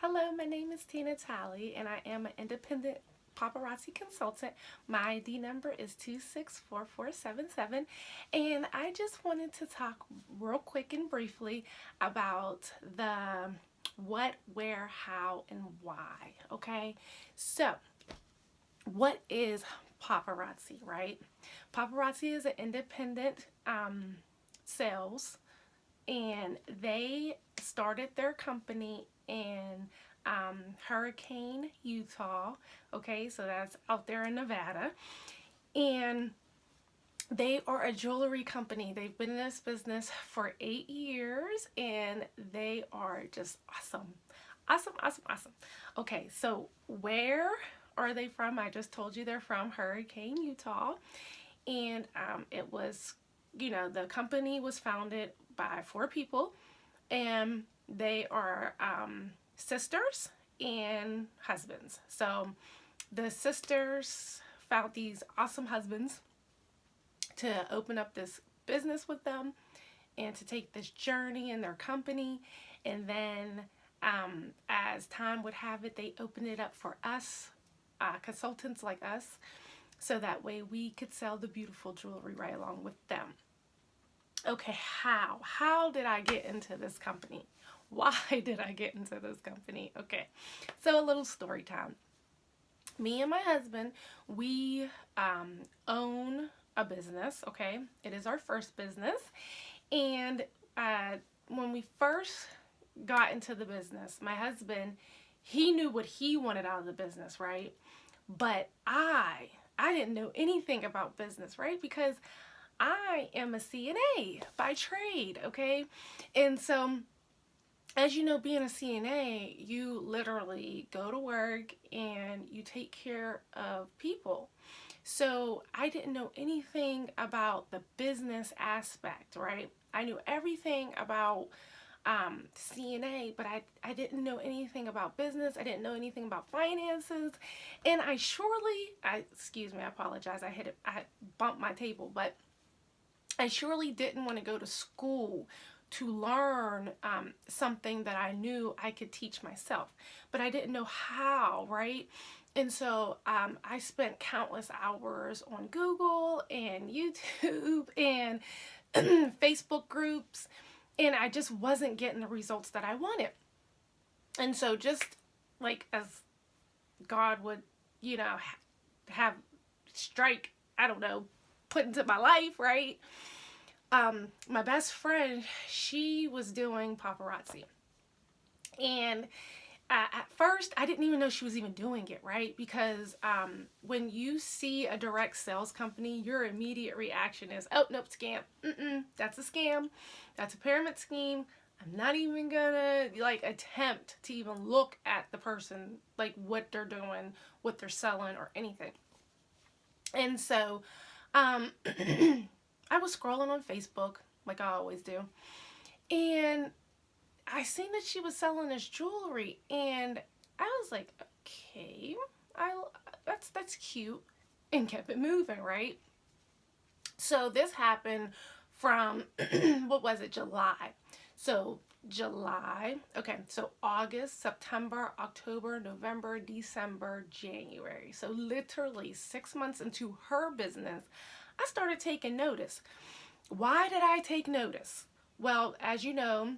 Hello, my name is Tina Talley, and I am an independent paparazzi consultant. My ID number is 264477, and I just wanted to talk real quick and briefly about the what, where, how, and why. Okay, so what is paparazzi, right? Paparazzi is an independent sales, and they started their company in Hurricane, Utah. Okay, so that's out there in Nevada. And they are a jewelry company. They've been in this business for 8 years and they are just awesome. Awesome, awesome, awesome. Okay, so where are they from? I just told you they're from Hurricane, Utah. And it was, the company was founded by four people, and they are sisters and husbands. So the sisters found these awesome husbands to open up this business with them and to take this journey in their company. And then, as time would have it, they opened it up for us, consultants like us, so that way we could sell the beautiful jewelry right along with them. Okay, how? How did I get into this company? Why did I get into this company? Okay, so a little story time. Me and my husband, we own a business, okay? It is our first business. And when we first got into the business, my husband, he knew what he wanted out of the business, right? But I didn't know anything about business, right? Because I am a CNA by trade, okay? And so, as you know, being a CNA, you literally go to work and you take care of people. So I didn't know anything about the business aspect, right? I knew everything about CNA, but I didn't know anything about business. I didn't know anything about finances. And excuse me, I apologize. I bumped my table, but I surely didn't want to go to school to learn something that I knew I could teach myself, but I didn't know how, right? And so I spent countless hours on Google and YouTube and Facebook groups, and I just wasn't getting the results that I wanted. And so, just like as God would, have strike, I don't know, put into my life, right? My best friend, she was doing paparazzi. And at first, I didn't even know she was even doing it, right? Because when you see a direct sales company, your immediate reaction is, oh, nope, scam. That's a scam. That's a pyramid scheme. I'm not even gonna attempt to even look at the person, like what they're doing, what they're selling, or anything. And so, I was scrolling on Facebook like I always do, and I seen that she was selling this jewelry, and I was like, okay, that's cute, and kept it moving, right? So this happened from what was it, July? So July, okay, so August, September, October, November, December, January. So literally 6 months into her business, I started taking notice. Why did I take notice? Well, as you know,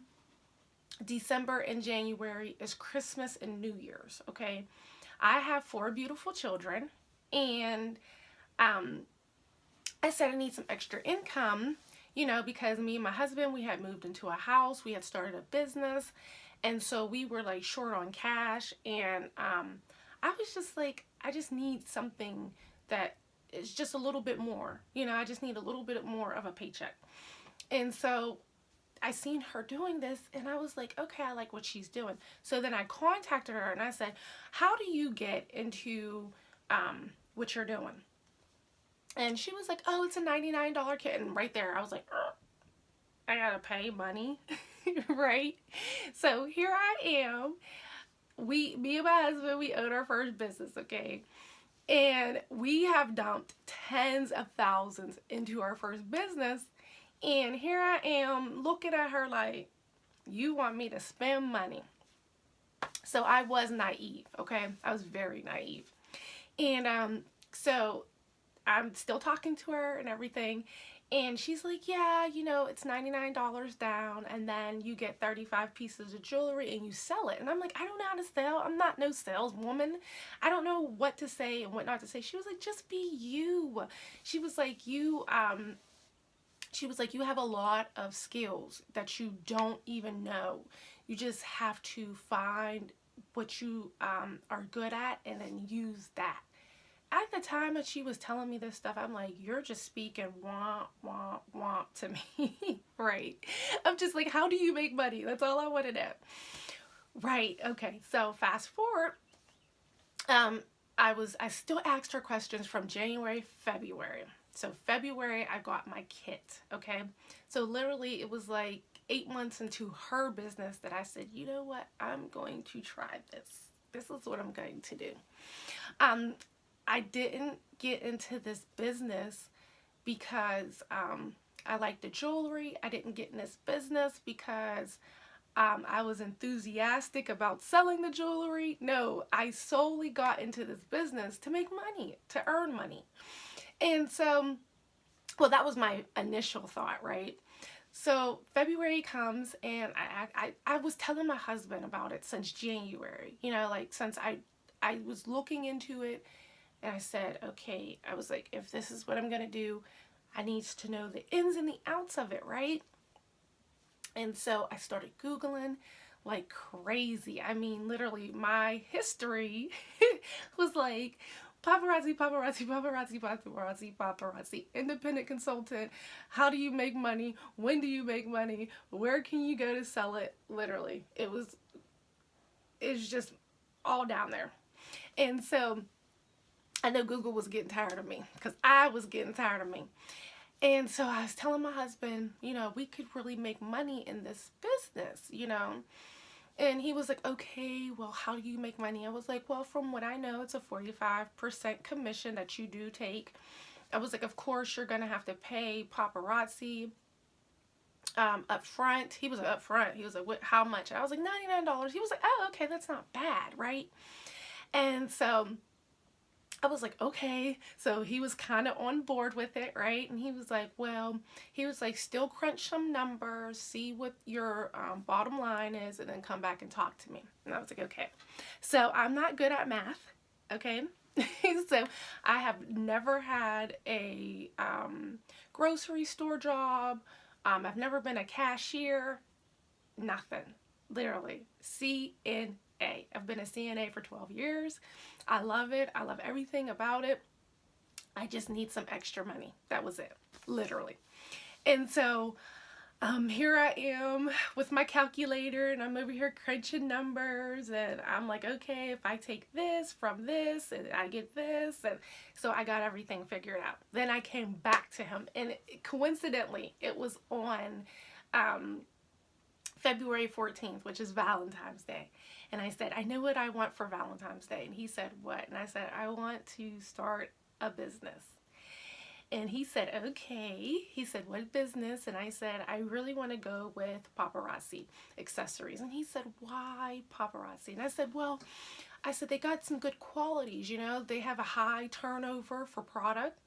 December and January is Christmas and New Year's, okay? I have four beautiful children, and I said I need some extra income, because me and my husband, we had moved into a house, we had started a business, and so we were like short on cash, and I was just like, I just need something that is just a little bit more, I just need a little bit more of a paycheck. And so I seen her doing this, and I was like, okay, I like what she's doing. So then I contacted her and I said, how do you get into what you're doing? And she was like, oh, it's a $99 kit. And right there, I was like, I gotta pay money, right? So here I am. Me and my husband, we own our first business, okay? And we have dumped tens of thousands into our first business. And here I am looking at her like, you want me to spend money. So I was naive, okay? I was very naive. And so I'm still talking to her and everything. And she's like, yeah, you know, it's $99 down, and then you get 35 pieces of jewelry and you sell it. And I'm like, I don't know how to sell. I'm not no saleswoman. I don't know what to say and what not to say. She was like, just be you. She was like, you have a lot of skills that you don't even know. You just have to find what you are good at and then use that. At the time that she was telling me this stuff, I'm like, you're just speaking womp, womp, womp to me. Right. I'm just like, how do you make money? That's all I want to know. Right. Okay. So fast forward. I still asked her questions from January, February. So February, I got my kit. Okay. So literally, it was like 8 months into her business that I said, you know what? I'm going to try this. This is what I'm going to do. I didn't get into this business because I like the jewelry. I didn't get in this business because I was enthusiastic about selling the jewelry. No, I solely got into this business to make money, to earn money. And so, well, that was my initial thought, right? So February comes, and I was telling my husband about it since January, you know, like since I was looking into it. And I said, okay, I was like, if this is what I'm going to do, I need to know the ins and the outs of it, right? And so I started Googling like crazy. I mean, literally, my history was like paparazzi, paparazzi, paparazzi, paparazzi, paparazzi, independent consultant. How do you make money? When do you make money? Where can you go to sell it? Literally, it's just all down there. And so I know Google was getting tired of me because I was getting tired of me. And so I was telling my husband, you know, we could really make money in this business, you know. And he was like, okay, well, how do you make money? I was like, well, from what I know, it's a 45% commission that you do take. I was like, of course, you're going to have to pay paparazzi up front. He was like, up front. He was like, what, how much? I was like, $99. He was like, oh, okay, that's not bad, right? And so I was like, okay. So he was kind of on board with it, right? And he was like, well, he was like, still crunch some numbers, see what your bottom line is, and then come back and talk to me. And I was like, okay. So I'm not good at math, okay? So I have never had a grocery store job. I've never been a cashier, nothing. Literally, CNA. I've been a CNA for 12 years. I love it. I love everything about it. I just need some extra money. That was it, literally. And so here I am with my calculator, and I'm over here crunching numbers, and I'm like, okay, if I take this from this and I get this, and so I got everything figured out. Then I came back to him, and coincidentally, it was on February 14th, which is Valentine's Day. And I said, I know what I want for Valentine's Day. And he said, what? And I said, I want to start a business. And he said, okay. He said, what business? And I said, I really want to go with Paparazzi accessories. And he said, why Paparazzi? And I said, well, they got some good qualities, you know. They have a high turnover for product.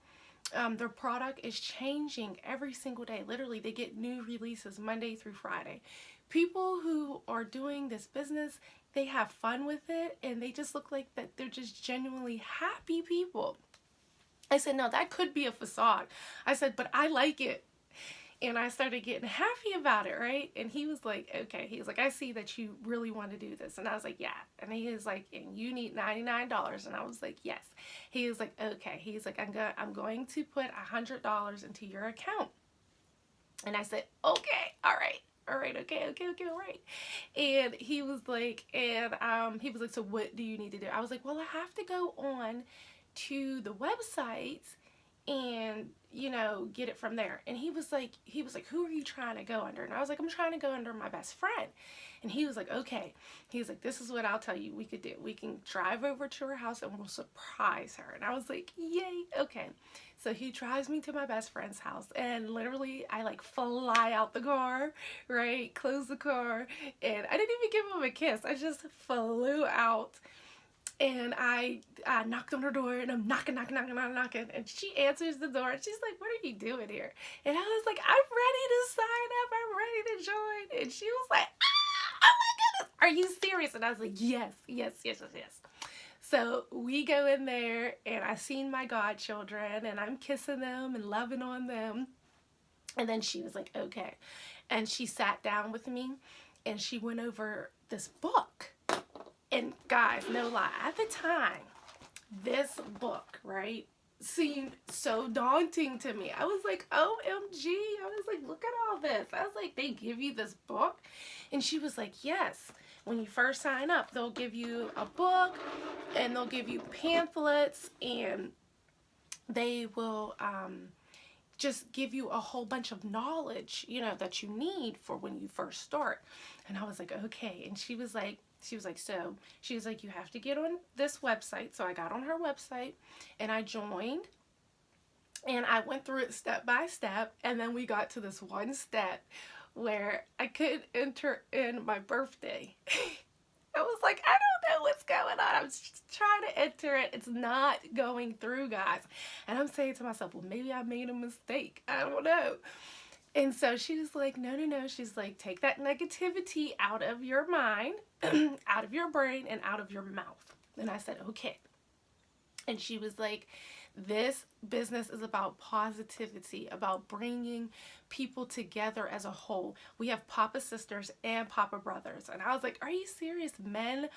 Their product is changing every single day. Literally, they get new releases Monday through Friday. People who are doing this business, they have fun with it, and they just look like that they're just genuinely happy people. I said, no, that could be a facade. I said, but I like it. And I started getting happy about it, right? And he was like, okay. He was like, I see that you really want to do this. And I was like, yeah. And he was like, and you need $99. And I was like, yes. He was like, okay. He's like, I'm going to put $100 into your account. And I said, okay, all right. All right, okay, all right. And he was like, so what do you need to do? I was like, well, I have to go on to the websites and, you know, get it from there. And he was like, who are you trying to go under? And I was like, I'm trying to go under my best friend. And he was like, okay. He was like, this is what I'll tell you we could do. We can drive over to her house and we'll surprise her. And I was like, yay, okay. So he drives me to my best friend's house, and literally I like fly out the car, right? Close the car, and I didn't even give him a kiss. I just flew out, and I knocked on her door, and I'm knocking, and she answers the door, and she's like, what are you doing here? And I was like, I'm ready to sign up, I'm ready to join. And she was like, ah, oh my goodness, are you serious? And I was like, yes, yes, yes, yes, yes. So we go in there, and I seen my godchildren, and I'm kissing them and loving on them. And then she was like, okay. And she sat down with me, and she went over this book. And guys, no lie, at the time, this book, right, seemed so daunting to me. I was like, OMG. I was like, look at all this. I was like, they give you this book? And she was like, yes. When you first sign up, they'll give you a book, and they'll give you pamphlets, and they will just give you a whole bunch of knowledge, you know, that you need for when you first start. And I was like, okay. And she was like, you have to get on this website. So I got on her website, and I joined, and I went through it step by step. And then we got to this one step where I could enter in my birthday. I was like, I don't know what's going on. I'm just trying to enter it. It's not going through, guys. And I'm saying to myself, well, maybe I made a mistake. I don't know. And so she was like, no, no, no. She's like, take that negativity out of your mind, out of your brain, and out of your mouth. And I said, okay. And she was like, this business is about positivity, about bringing people together as a whole. We have Papa sisters and Papa brothers. And I was like, are you serious? Men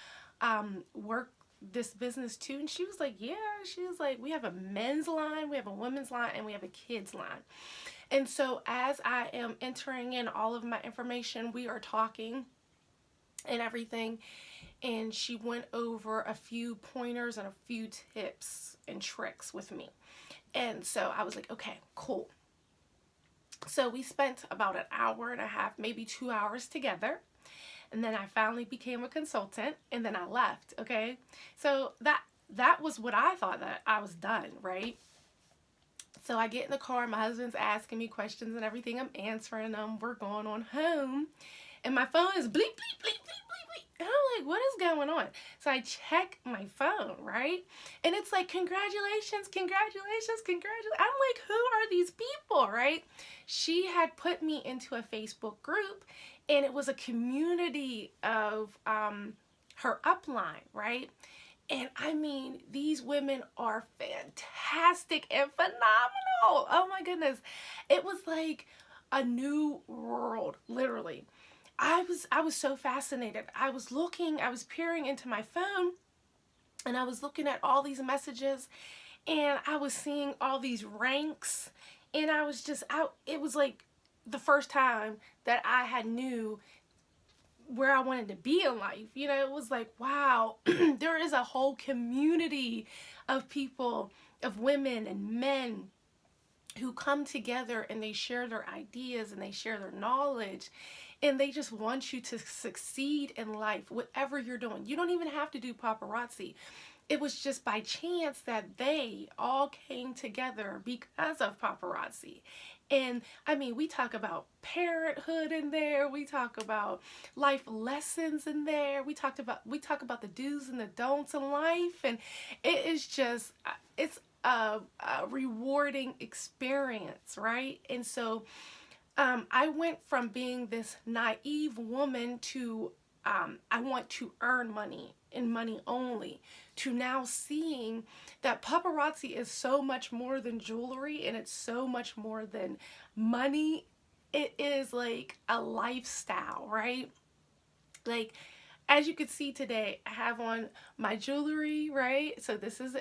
work this business too? And she was like, yeah. She was like, we have a men's line, we have a women's line, and we have a kids line. And so as I am entering in all of my information, we are talking and everything. And she went over a few pointers and a few tips and tricks with me. And so I was like, okay, cool. So we spent about an hour and a half, maybe 2 hours together. And then I finally became a consultant, and then I left, okay? So that was what I thought, that I was done, right? So I get in the car, my husband's asking me questions and everything. I'm answering them. We're going on home. And my phone is bleep, bleep, bleep, bleep, bleep, bleep. And I'm like, what is going on? So I check my phone, right? And it's like, congratulations, congratulations, congratulations. I'm like, who are these people, right? She had put me into a Facebook group, and it was a community of her upline, right? And I mean, these women are fantastic and phenomenal. Oh my goodness. It was like a new world, literally. I was so fascinated. I was peering into my phone, and I was looking at all these messages, and I was seeing all these ranks, and I was just out. It was like the first time that I had knew where I wanted to be in life. You know, it was like, wow, there is a whole community of people, of women and men who come together, and they share their ideas, and they share their knowledge, and they just want you to succeed in life, whatever you're doing. You don't even have to do paparazzi. It was just by chance that they all came together because of paparazzi. And I mean, we talk about parenthood in there. We talk about life lessons in there. We talk about the do's and the don'ts in life. And it is just, it's a rewarding experience, right? And so I went from being this naive woman to I want to earn money and money only, to now seeing that paparazzi is so much more than jewelry, and it's so much more than money. It is like a lifestyle, right? Like, as you can see today, I have on my jewelry, right? So this is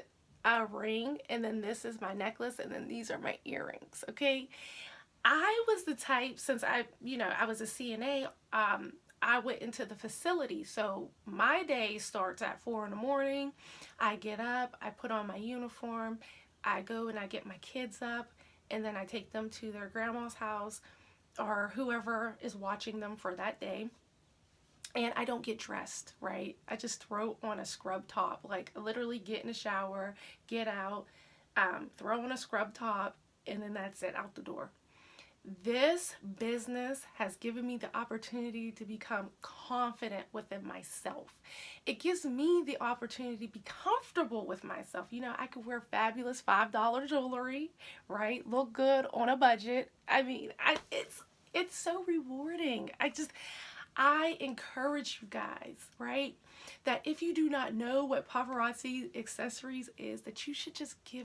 a ring, and then this is my necklace, and then these are my earrings, okay? I was the type, since I was a CNA, I went into the facility. So my day starts at 4 in the morning. I get up, I put on my uniform, I go and I get my kids up, and then I take them to their grandma's house or whoever is watching them for that day. and I don't get dressed, right? I just throw on a scrub top, like literally get in the shower, get out, throw on a scrub top, and then that's it, out the door. This business has given me the opportunity to become confident within myself. It gives me the opportunity to be comfortable with myself. You know, I could wear fabulous $5 jewelry, right? Look good on a budget. I mean, it's so rewarding. I encourage you guys, right? That if you do not know what paparazzi accessories is, that you should just give